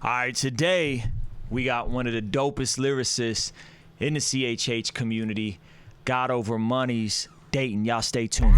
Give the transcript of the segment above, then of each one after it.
All right, today we got one of the dopest lyricists in the CHH community, God Over Money's Datin. Y'all stay tuned.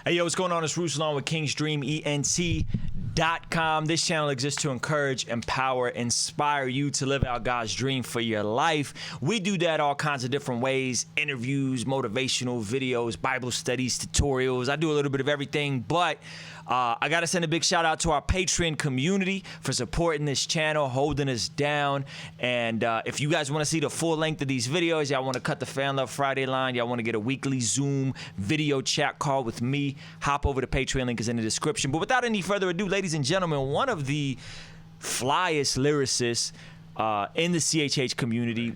Hey, yo, what's going on? It's Ruslan with King's Dream, ENT.com. This channel exists to encourage, empower, inspire you to live out God's dream for your life. We do that all kinds of different ways: interviews, motivational videos, Bible studies, tutorials. I do a little bit of everything, but I got to send a big shout out to our Patreon community for supporting this channel, holding us down. And if you guys want to see the full length of these videos, y'all want to cut the Fan Love Friday line, y'all want to get a weekly Zoom video chat call with me, hop over to Patreon. Link is in the description. But without any further ado, ladies and gentlemen, one of the flyest lyricists in the CHH community,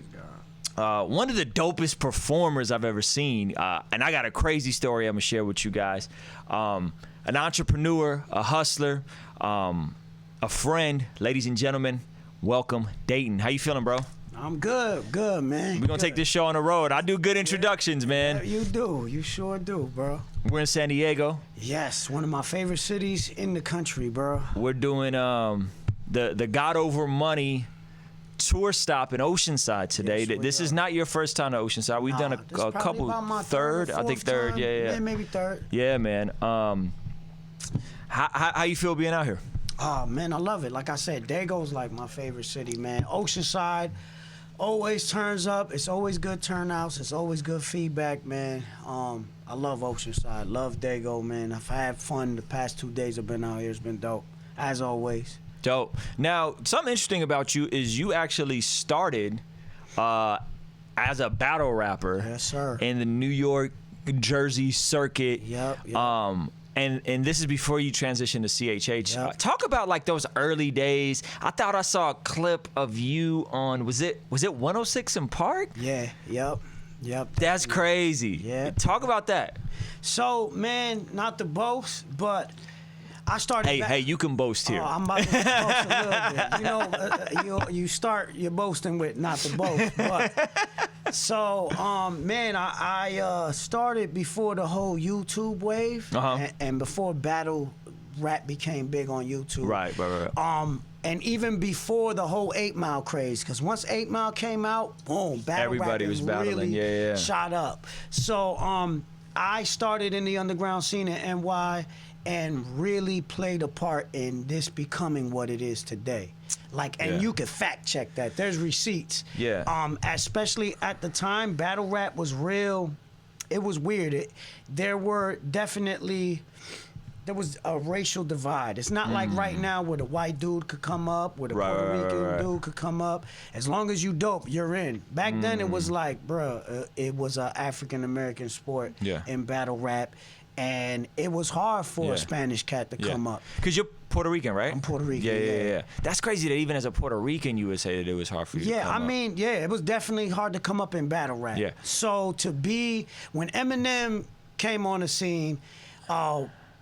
one of the dopest performers I've ever seen. And I got a crazy story I'm going to share with you guys. An entrepreneur, a hustler, a friend. Ladies and gentlemen, welcome, Datin. How you feeling, bro? I'm good, man. We're going to take this show on the road. I do good introductions, man. Yeah, you do. You sure do, bro. We're in San Diego. Yes, one of my favorite cities in the country, bro. We're doing the God Over Money tour stop in Oceanside today. Yes, this is not your first time to Oceanside. We've done a couple, third, I think third. Time. Yeah, maybe third. Yeah, man. How you feel being out here? Oh, man, I love it. Like I said, Dago's like my favorite city, man. Oceanside always turns up. It's always good turnouts. It's always good feedback, man. I love Oceanside. Love Dago, man. I've had fun the past 2 days I've been out here. It's been dope, as always. Dope. Now, something interesting about you is you actually started as a battle rapper. Yes, sir. In the New York, Jersey circuit. Yep. And this is before you transitioned to CHH. Yep. Talk about like those early days. I thought I saw a clip of you on, was it 106 in Park? Yeah, yep. That's crazy. Yeah. Talk about that. So, man, not to boast, but I started. Hey, you can boast here. Oh, I'm about to boast a little bit. You know, you start your boasting with not to boast. But so, man, I started before the whole YouTube wave, and before battle rap became big on YouTube. Right. And even before the whole 8 Mile craze, because once 8 Mile came out, boom, battle everybody was battling. Really shot up. So, I started in the underground scene in NY. And really played a part in this becoming what it is today. And you can fact check that. There's receipts. Yeah. Especially at the time, battle rap was real. It was weird. There was a racial divide. It's not like right now where the white dude could come up, where the Puerto Rican dude could come up. As long as you dope, you're in. Back then, it was like, bruh, it was an African-American sport in battle rap. And it was hard for a Spanish cat to come up. Because you're Puerto Rican, right? I'm Puerto Rican, yeah. That's crazy that even as a Puerto Rican, you would say that it was hard for you to come up. It was definitely hard to come up in battle rap. Yeah. So when Eminem came on the scene,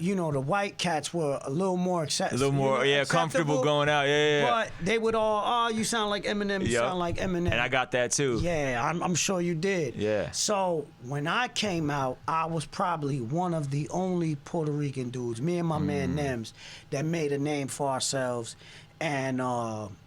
you know, the white cats were a little more acceptable. A little more, comfortable going out. Yeah. But they would all, you sound like Eminem, you sound like Eminem. And I got that too. Yeah, I'm sure you did. Yeah. So when I came out, I was probably one of the only Puerto Rican dudes, me and my man Nems, that made a name for ourselves. And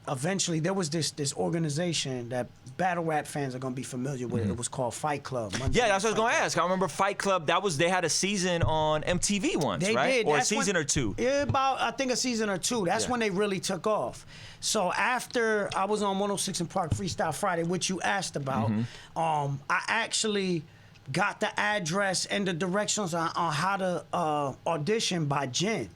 eventually there was this organization that battle rap fans are gonna be familiar with. It was called Fight Club. That's what I was gonna ask. I remember Fight Club. They had a season on MTV once, they right? Did. Or That's a season or two. I think a season or two. That's when they really took off. So after I was on 106 in Park Freestyle Friday, which you asked about, I actually got the address and the directions on how to audition by Jen.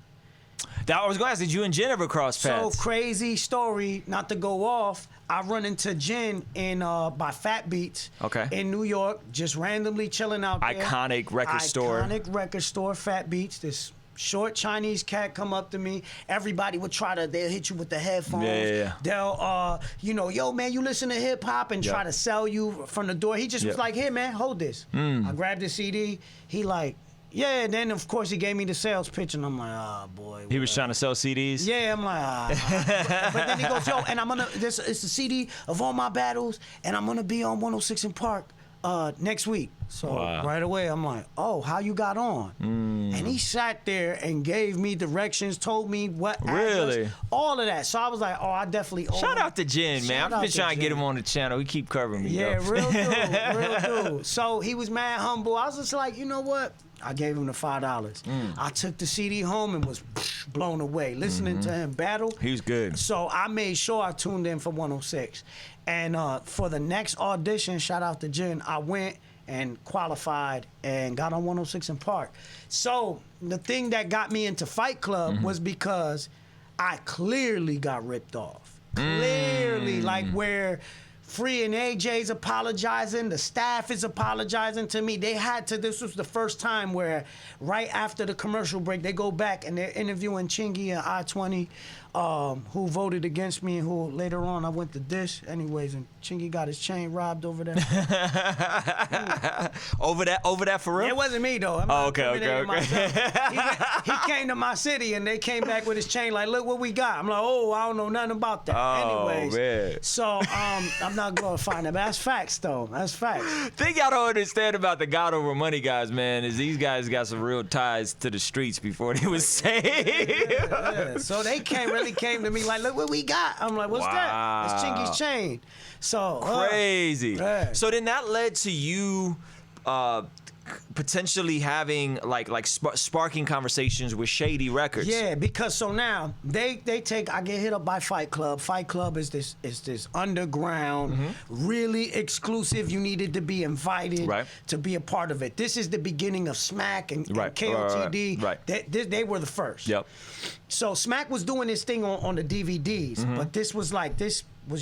That I was going to ask, did you and Jen ever cross paths? So crazy story, not to go off. I run into Jen by Fat Beats in New York, just randomly chilling out there. Iconic record store, Fat Beats. This short Chinese cat come up to me. Everybody would they'll hit you with the headphones. Yeah. They'll, yo, man, you listen to hip hop and try to sell you from the door. He just was like, here, man, hold this. I grabbed the CD. He like, Yeah, and then of course he gave me the sales pitch, and I'm like, oh boy. He was trying to sell CDs. Yeah, I'm like, but then he goes, yo, and it's a CD of all my battles, and I'm gonna be on 106 in Park next week. So right away, I'm like, oh, how you got on? And he sat there and gave me directions, told me what address, all of that. So I was like, oh, I definitely owe Shout him. out to Jen, man. I've been trying to get him on the channel. He keep covering me. Yeah, yo. real dude, real dude. So he was mad humble. I was just like, you know what? I gave him the $5. I took the CD home and was blown away listening to him battle. He was good. So I made sure I tuned in for 106. And for the next audition, shout out to Jen, I went and qualified and got on 106 in Park. So the thing that got me into Fight Club was because I clearly got ripped off. Clearly, like where Free and AJ's apologizing, the staff is apologizing to me. They had to, this was the first time where right after the commercial break, they go back and they're interviewing Chingy and I-20, who voted against me and who later on I went to dish. Anyways, and Chingy got his chain robbed over there. Over that for real? It wasn't me though. He came to my city and they came back with his chain like, look what we got. I'm like, oh, I don't know nothing about that. Anyways, man. so I'm not glorifying that, but that's facts though. That's facts. Thing y'all don't understand about the God over money guys, man, is these guys got some real ties to the streets before they was saved. Yeah. So they really came to me like, look what we got. I'm like, what's that? It's Chingy's chain. So crazy. So then that led to you potentially having like sparking conversations with Shady Records. Yeah, because so now I get hit up by Fight Club. Fight Club is this underground, really exclusive. You needed to be invited to be a part of it. This is the beginning of Smack and KOTD. They were the first. Yep. So Smack was doing this thing on the DVDs, but this was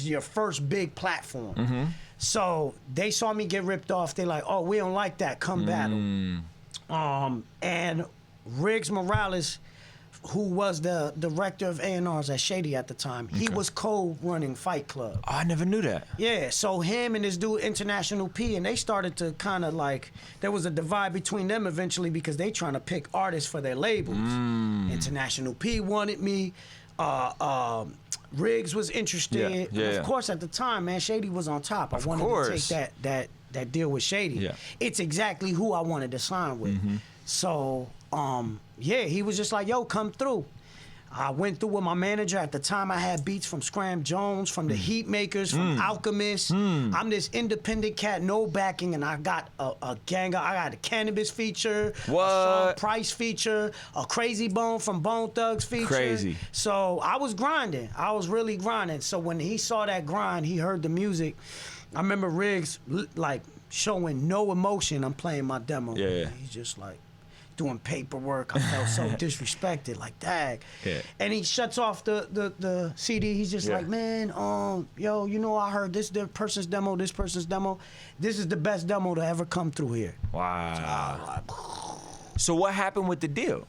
your first big platform. So they saw me get ripped off. They like, oh, we don't like that. Come battle. And Riggs Morales, who was the director of A&Rs at Shady at the time, he was co-running Fight Club. Oh, I never knew that. Yeah, so him and this dude, International P, and they started to kind of like, there was a divide between them eventually because they trying to pick artists for their labels. International P wanted me. Riggs was interested. Yeah. Of course, at the time, man, Shady was on top. I wanted to take that deal with Shady. Yeah. It's exactly who I wanted to sign with. So, yeah, he was just like, yo, come through. I went through with my manager. At the time, I had beats from Scram Jones, from the Heat Makers, from Alchemist. I'm this independent cat, no backing, and I got a gang. I got a Cannabis feature, a Sean Price feature, a Crazy Bone from Bone Thugs feature. Crazy. So I was grinding. I was really grinding. So when he saw that grind, he heard the music. I remember Riggs like showing no emotion. I'm playing my demo. Yeah. He's just like doing paperwork. I felt so disrespected, like dag. Yeah. And he shuts off the CD. He's just like, man, yo, you know, I heard this person's demo, this person's demo. This is the best demo to ever come through here. Wow. So what happened with the deal?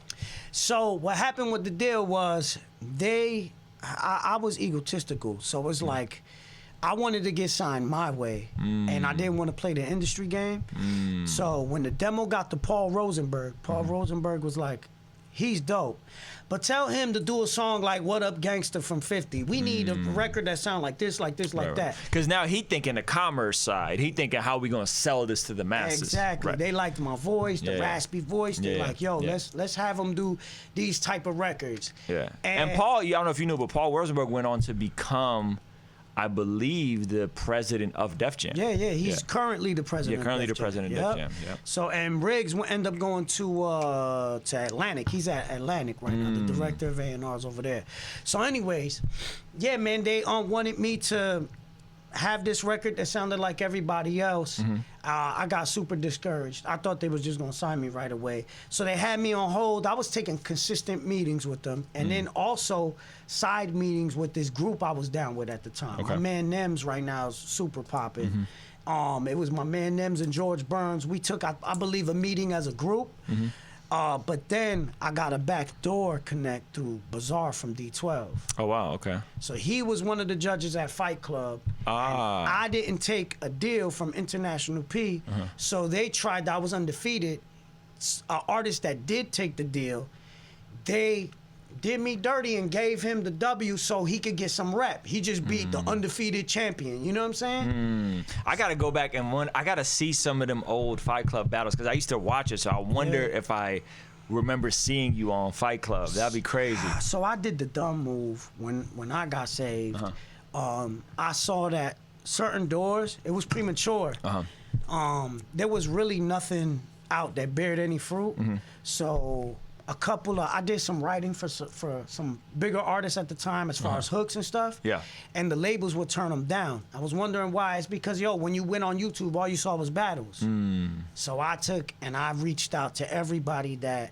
So what happened with the deal was I was egotistical. So it's like, I wanted to get signed my way, and I didn't want to play the industry game. So when the demo got to Paul Rosenberg was like, he's dope, but tell him to do a song like What Up Gangsta from 50. We need a record that sound like this, like this, like that. Because now he thinking the commerce side. He thinking how we gonna sell this to the masses. Exactly. They liked my voice, the raspy voice. They're like, yo, let's have him do these type of records. Yeah. And Paul, I don't know if you knew, but Paul Rosenberg went on to become, I believe, the president of Def Jam. Yeah, he's currently the president. Yeah, currently of the president of Def Jam. Yep. So, and Riggs ended up going to Atlantic. He's at Atlantic right now, the director of A&Rs over there. So, anyways, yeah, man, they wanted me to have this record that sounded like everybody else. I got super discouraged. I thought they was just gonna sign me right away. So they had me on hold. I was taking consistent meetings with them, and then also side meetings with this group I was down with at the time. My man Nems right now is super popping. It was my man Nems and George Burns. We took, I believe, a meeting as a group. But then I got a backdoor connect through Bazaar from D12. Oh, wow, okay. So he was one of the judges at Fight Club. And I didn't take a deal from International P, so they tried, I was undefeated artist that did take the deal, they did me dirty and gave him the W so he could get some rep. He just beat the undefeated champion. You know what I'm saying? I gotta go back and I gotta see some of them old Fight Club battles because I used to watch it. So I wonder if I remember seeing you on Fight Club. That'd be crazy. So I did the dumb move when I got saved. I saw that certain doors, it was premature. There was really nothing out that bared any fruit. So I did some writing for some bigger artists at the time as far as hooks and stuff. Yeah. And the labels would turn them down. I was wondering why. It's because, when you went on YouTube, all you saw was battles. So I reached out to everybody that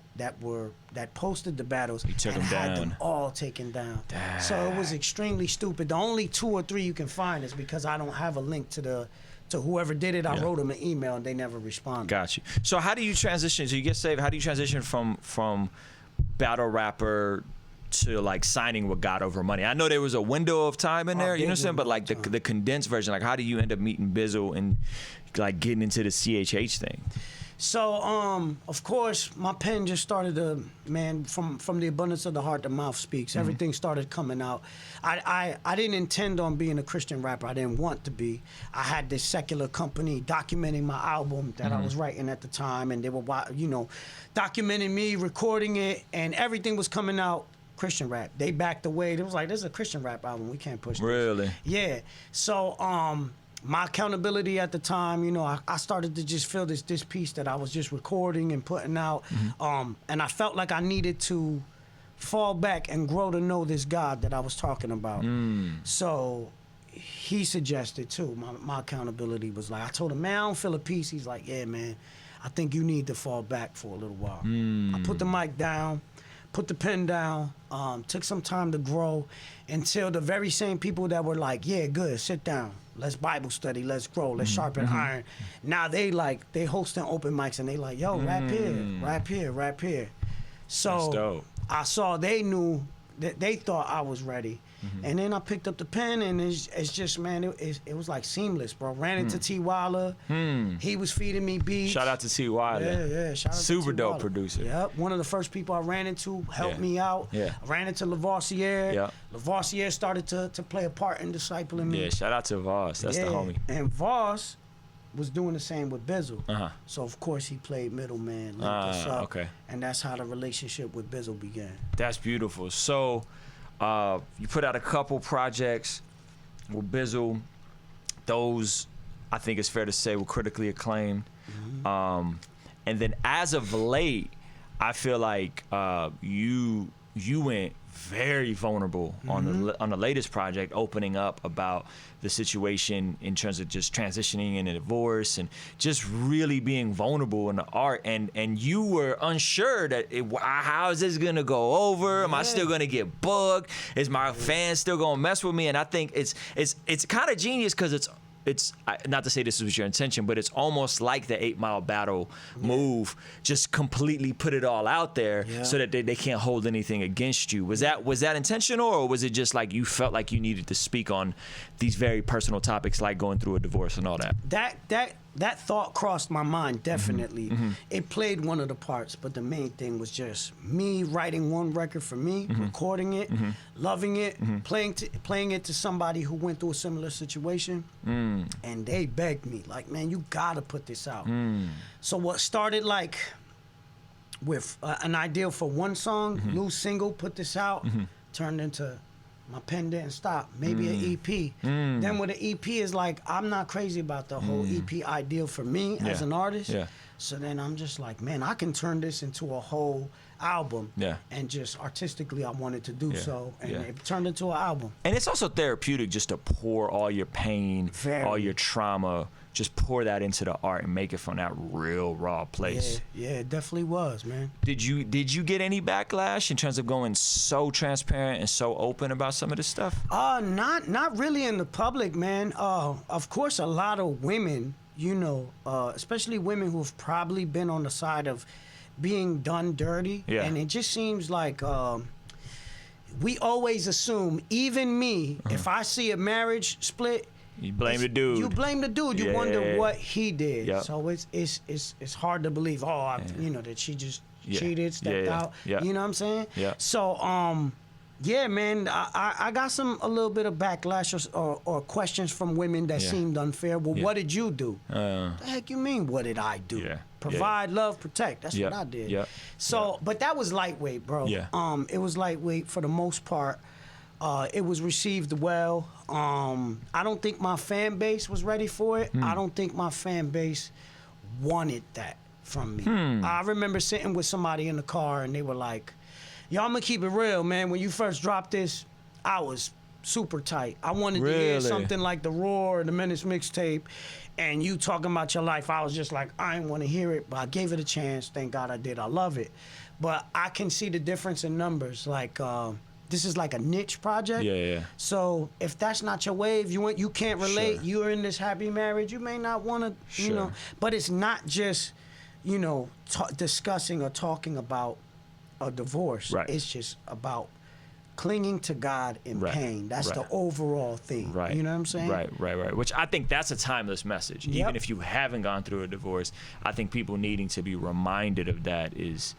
posted the battles and had them all taken down. So it was extremely stupid. The only 2 or 3 you can find is because I don't have a link to whoever did it. I wrote them an email and they never responded. Got you. So how do you transition? So you get saved. How do you transition from battle rapper to like signing with God Over Money? I know there was a window of time in there, you know what I'm saying? But like the condensed version, like how do you end up meeting Bizzle and like getting into the CHH thing? So, of course, my pen just started to, from the abundance of the heart, the mouth speaks. Everything started coming out. I didn't intend on being a Christian rapper. I didn't want to be. I had this secular company documenting my album that I was writing at the time, and they were, documenting me, recording it, and everything was coming out Christian rap. They backed away. They was like, this is a Christian rap album. We can't push this. Really? Yeah. So, my accountability at the time, I started to just feel this piece that I was just recording and putting out. And I felt like I needed to fall back and grow to know this God that I was talking about. So he suggested too, my accountability was like, I told him, man, I don't feel a peace. He's like, yeah, man, I think you need to fall back for a little while. I put the mic down, put the pen down, took some time to grow until the very same people that were like, yeah, good, sit down. Let's Bible study, let's grow, let's sharpen iron. Now they hosting open mics and they like, yo, rap here, rap here, rap here. So I saw they knew that they thought I was ready. And then I picked up the pen and it's just, man, it was like seamless, bro. Ran into T. Wilder. He was feeding me beats. Shout out to T. Wilder. Yeah, shout out to Super T. dope Wilder. producer. Yep, one of the first people I ran into, helped me out. I ran into Lavoisier. Lavoisier started to play a part in discipling me. Yeah, shout out to Voss. That's the homie. And Voss was doing the same with Bizzle. So of course he played middleman, linked us up, and that's how the relationship with Bizzle began. That's beautiful. So you put out a couple projects with Bizzle. Those, I think it's fair to say, were critically acclaimed. And then as of late, I feel like you went very vulnerable on the latest project, opening up about the situation in terms of just transitioning in a divorce and just really being vulnerable in the art. And you were unsure that how is this gonna go over? Am I still gonna get booked? Is my fans still gonna mess with me? And I think it's kind of genius because it's not to say this was your intention, but it's almost like the 8 Mile battle move. Just completely put it all out there so that they can't hold anything against you. Was that intentional, or was it just like you felt like you needed to speak on these very personal topics like going through a divorce and all that? That thought crossed my mind, definitely. It played one of the parts, but the main thing was just me writing one record for me, recording it, loving it, playing it to somebody who went through a similar situation, and they begged me, like, man, you gotta put this out. So what started like with an idea for one song, new single, put this out, turned into my pen didn't stop. Maybe an EP. Then with an EP is like, I'm not crazy about the whole EP ideal for me as an artist. So then I'm just like, man, I can turn this into a whole album. And just artistically, I wanted to do so. And it turned into an album. And it's also therapeutic just to pour all your pain, all your trauma, just pour that into the art and make it from that real raw place. Yeah, it definitely was, man. Did you get any backlash in terms of going so transparent and so open about some of this stuff? Not really in the public, man. Of course, a lot of women, especially women who have probably been on the side of being done dirty. And it just seems like we always assume, even me, if I see a marriage split, You blame the dude. You blame the dude. You wonder what he did. Yep. So it's hard to believe. That she just cheated, stepped out. Yeah. You know what I'm saying? Yeah. So yeah, man, I got a little bit of backlash or questions from women that seemed unfair. Well, what did you do? The heck you mean? What did I do? Yeah. Provide, love, protect. That's what I did. Yeah. So, but that was lightweight, bro. Yeah. It was lightweight for the most part. It was received well. I don't think my fan base was ready for it. I don't think my fan base wanted that from me. I remember sitting with somebody in the car and they were like, yo, I'm gonna keep it real, man. When you first dropped this, I was super tight. I wanted to hear something like the Roar or the Menace mixtape, and you talking about your life. I was just like, I didn't want to hear it, but I gave it a chance. Thank God I did. I love it. But I can see the difference in numbers. Like, this is like a niche project. Yeah. So if that's not your wave, you can't relate. Sure. You're in this happy marriage. You may not want to, you know. But it's not just, discussing or talking about a divorce. Right. It's just about clinging to God in pain. That's the overall thing. Right. You know what I'm saying? Right. Which I think that's a timeless message. Yep. Even if you haven't gone through a divorce, I think people needing to be reminded of that is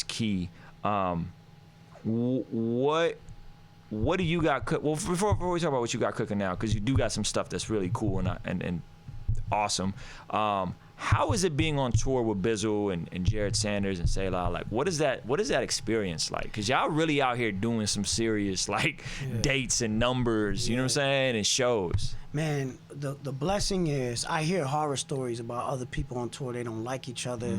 key. What do you got cook? Well, before we talk about what you got cooking now, because you do got some stuff that's really cool and awesome. How is it being on tour with Bizzle and Jared Sanders and Selah? Like, what is that experience like? Because y'all really out here doing some serious dates and numbers, you know what I'm saying, and shows. Man, the blessing is I hear horror stories about other people on tour. They don't like each other.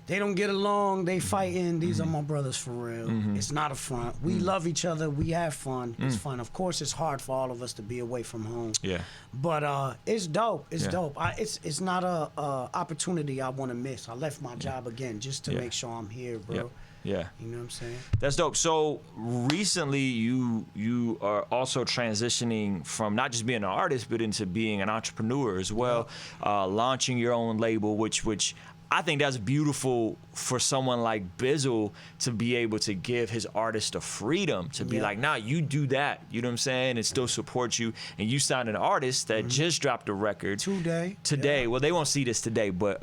They don't get along. They fighting. These are my brothers for real. It's not a front. We love each other. We have fun. It's fun. Of course, it's hard for all of us to be away from home. Yeah. But it's dope. It's dope. It's not a opportunity I want to miss. I left my job again just to make sure I'm here, bro. Yeah. You know what I'm saying? That's dope. So recently you are also transitioning from not just being an artist, but into being an entrepreneur as well, launching your own label, which I think that's beautiful for someone like Bizzle to be able to give his artist the freedom to be like, nah, you do that. You know what I'm saying? And still support you. And you signed an artist that just dropped a record today. Yeah. Well, they won't see this today, but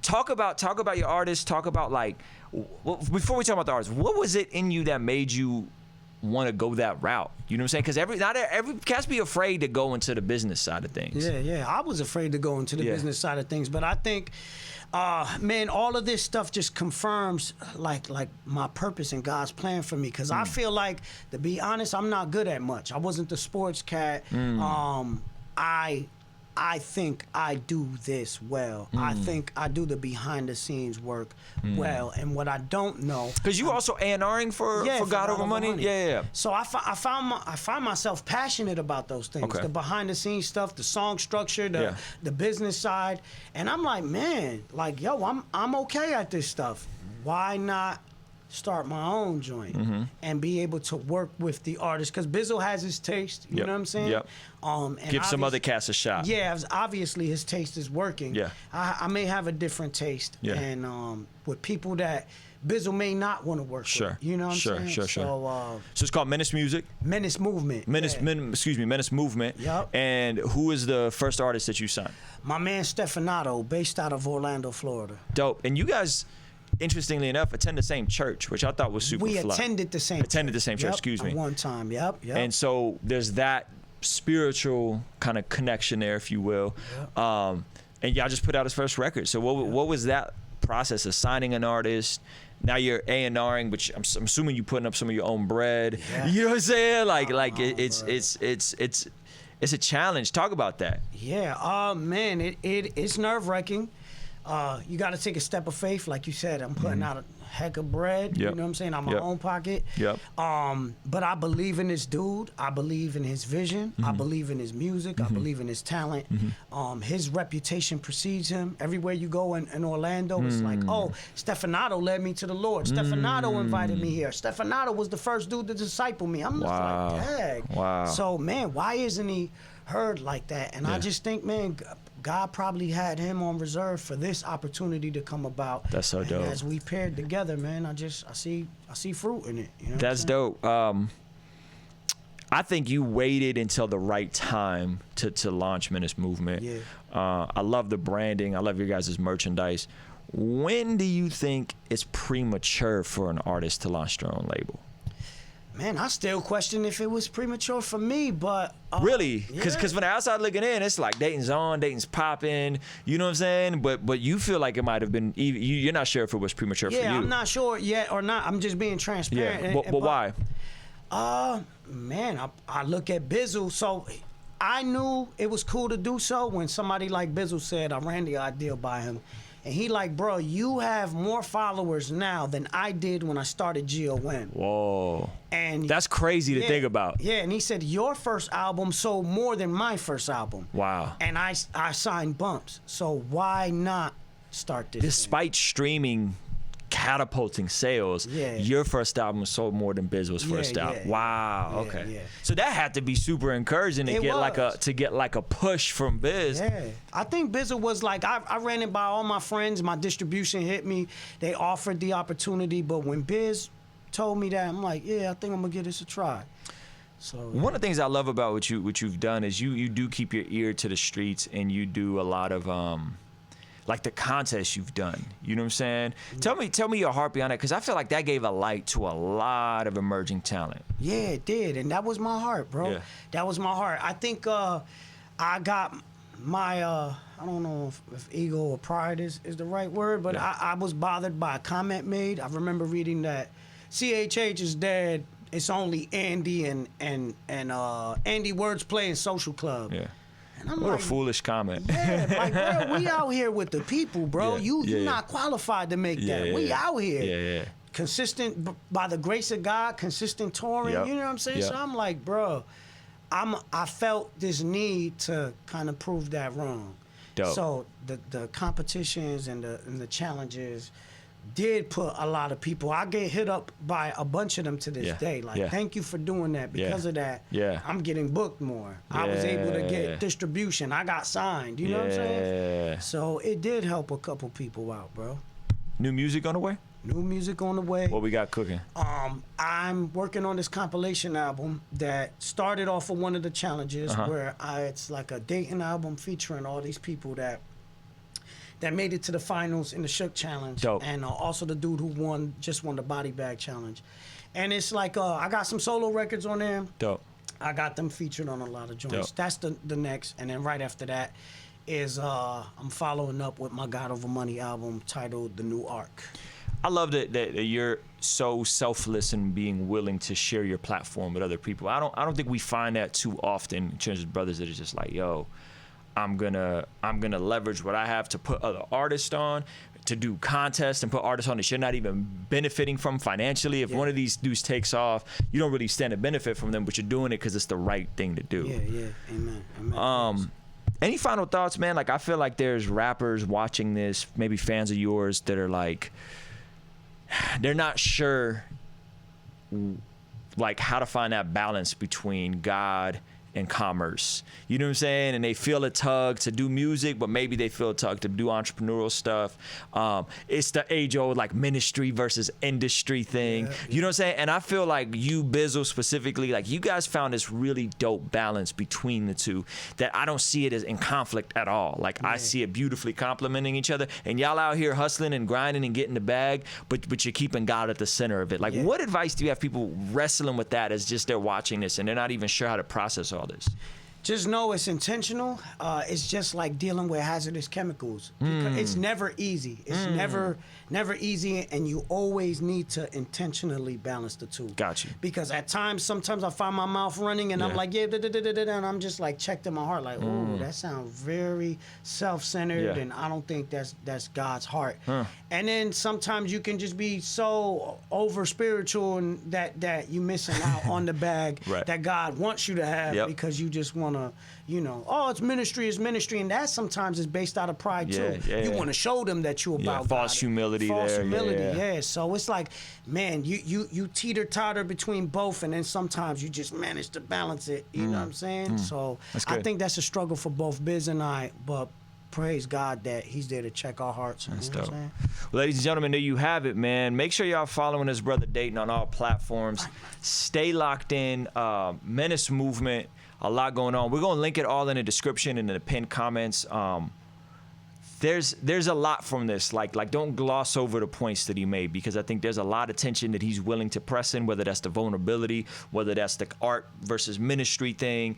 talk about your artist. Talk about before we talk about the artist, what was it in you that made you want to go that route? You know what I'm saying? Because not every cats be afraid to go into the business side of things. Yeah. I was afraid to go into the business side of things, but I think, man, all of this stuff just confirms like my purpose and God's plan for me. Because I feel like, to be honest, I'm not good at much. I wasn't the sports cat. I think I do this well. I think I do the behind the scenes work well. And what I don't know, because you also A&Ring for God Over Money. Yeah. So I find myself passionate about those things, the behind the scenes stuff, the song structure, the business side, and I'm like, man, I'm okay at this stuff. Why not start my own joint and be able to work with the artist? Because Bizzle has his taste, you know what I'm saying? And give some other cats a shot. Yeah, obviously his taste is working. Yeah. I may have a different taste. And with people that Bizzle may not want to work with. You know what I'm saying? So it's called Menace Music? Menace Movement. Menace Movement. Yep. And who is the first artist that you signed? My man Stefan Otto, based out of Orlando, Florida. Dope. And you guys, interestingly enough, attend the same church, which I thought was super fly. We attended the same church, excuse me. At one time, yep. And so there's that spiritual kind of connection there, if you will. And y'all just put out his first record. So what was that process of signing an artist? Now you're A&Ring, which I'm assuming you putting up some of your own bread. You know what I'm saying? It's a challenge. Talk about that. Yeah, man, it's nerve-wracking. You got to take a step of faith, like you said. I'm putting out a heck of bread. You know what I'm saying? Out my own pocket. But I believe in this dude. I believe in his vision. I believe in his music. I believe in his talent. His reputation precedes him. Everywhere you go in Orlando, it's like, oh, Stefan Otto led me to the Lord. Stefan Otto invited me here. Stefan Otto was the first dude to disciple me. I'm just like, dang. Wow. So, man, why isn't he heard like that? And I just think, man, God probably had him on reserve for this opportunity to come about. That's so dope. And as we paired together, man, I see fruit in it. You know That's dope. I think you waited until the right time to launch Menace Movement. Yeah. I love the branding. I love your guys' merchandise. When do you think it's premature for an artist to launch their own label? Man, I still question if it was premature for me, but really, because yeah. when the outside looking in, it's like Datin's on, Datin's popping. You know what I'm saying? But you feel like it might have been. You're not sure if it was premature for you. Yeah, I'm not sure yet or not. I'm just being transparent. Yeah, but why? Man, I look at Bizzle, so I knew it was cool to do so when somebody like Bizzle said I ran the idea by him. And he like, bro, you have more followers now than I did when I started GOM. Whoa. And that's crazy to think about. Yeah, and he said your first album sold more than my first album. Wow. And I signed bumps. So why not start this? Despite streaming catapulting sales, your first album sold more than Bizzle's first album. Wow. Okay. Yeah. So that had to be super encouraging to get like a push from Biz. Yeah. I think Bizzle was like, I ran it by all my friends. My distribution hit me. They offered the opportunity, but when Biz told me that, I'm like, yeah, I think I'm gonna give this a try. So one of the things I love about what you've done is you do keep your ear to the streets, and you do a lot of like the contests you've done. You know what I'm saying? Tell me your heart behind it, because I feel like that gave a light to a lot of emerging talent. Yeah, it did, and that was my heart, bro. Yeah. That was my heart. I think I got my I don't know if ego or pride is the right word, but I was bothered by a comment made. I remember reading that CHH is dead. It's only Andy and Andy Wordplay and Social Club. Yeah. And I'm what like, a foolish comment. Yeah, like, bro, we out here with the people, bro. You're not qualified to make that. We out here. Yeah. Consistent, by the grace of God, consistent touring. You know what I'm saying? So I'm like, bro, I felt this need to kind of prove that wrong. Dope. So the competitions and the challenges did put a lot of people. I get hit up by a bunch of them to this day. Like, thank you for doing that. Because of that, I'm getting booked more. I was able to get distribution. I got signed. You know what I'm saying? So it did help a couple people out, bro. New music on the way? New music on the way. What we got cooking? I'm working on this compilation album that started off of one of the challenges where it's like a Datin album featuring all these people that made it to the finals in the Shook Challenge. Dope. And also the dude who just won the Body Bag Challenge. And it's like, I got some solo records on there. Dope. I got them featured on a lot of joints. Dope. That's the next. And then right after that is I'm following up with my God Over Money album titled The New Arc. I love that you're so selfless and being willing to share your platform with other people. I don't think we find that too often in terms of brothers that are just like, yo, I'm gonna leverage what I have to put other artists on, to do contests and put artists on that you're not even benefiting from financially. If one of these dudes takes off, you don't really stand to benefit from them, but you're doing it because it's the right thing to do. Yeah. Amen. Any final thoughts, man? Like, I feel like there's rappers watching this, maybe fans of yours, that are like, they're not sure like how to find that balance between God and commerce. You know what I'm saying? And they feel a tug to do music, but maybe they feel a tug to do entrepreneurial stuff. It's the age-old like ministry versus industry thing. You know what I'm saying? And I feel like you, Bizzle specifically, like you guys found this really dope balance between the two that I don't see it as in conflict at all. Like I see it beautifully complementing each other. And y'all out here hustling and grinding and getting the bag, but you're keeping God at the center of it. Like what advice do you have people wrestling with that as just they're watching this and they're not even sure how to process all this? Just know it's intentional. It's just like dealing with hazardous chemicals. It's never easy. It's never easy, and you always need to intentionally balance the two. Got you. Because at times, sometimes I find my mouth running, and I'm like, and I'm just like checked in my heart, like, oh, that sounds very self-centered, and I don't think that's God's heart. And then sometimes you can just be so over spiritual and that you missing out on the bag that God wants you to have because you just want to, it's ministry, and that sometimes is based out of pride too. You want to show them that you about false humility. False humility. So it's like, man, you teeter totter between both, and then sometimes you just manage to balance it. You know what I'm saying? So I think that's a struggle for both Biz and I, but praise God that he's there to check our hearts. That's you know dope. what I'm saying? Well, ladies and gentlemen, there you have it, man. Make sure y'all following this brother Datin on all platforms. Stay locked in. Menace movement, a lot going on. We're going to link it all in the description and in the pinned comments. There's a lot from this. Like don't gloss over the points that he made, because I think there's a lot of tension that he's willing to press in, whether that's the vulnerability, whether that's the art versus ministry thing,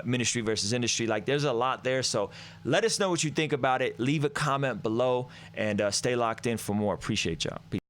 ministry versus industry. Like there's a lot there. So let us know what you think about it. Leave a comment below and stay locked in for more. Appreciate y'all. Peace.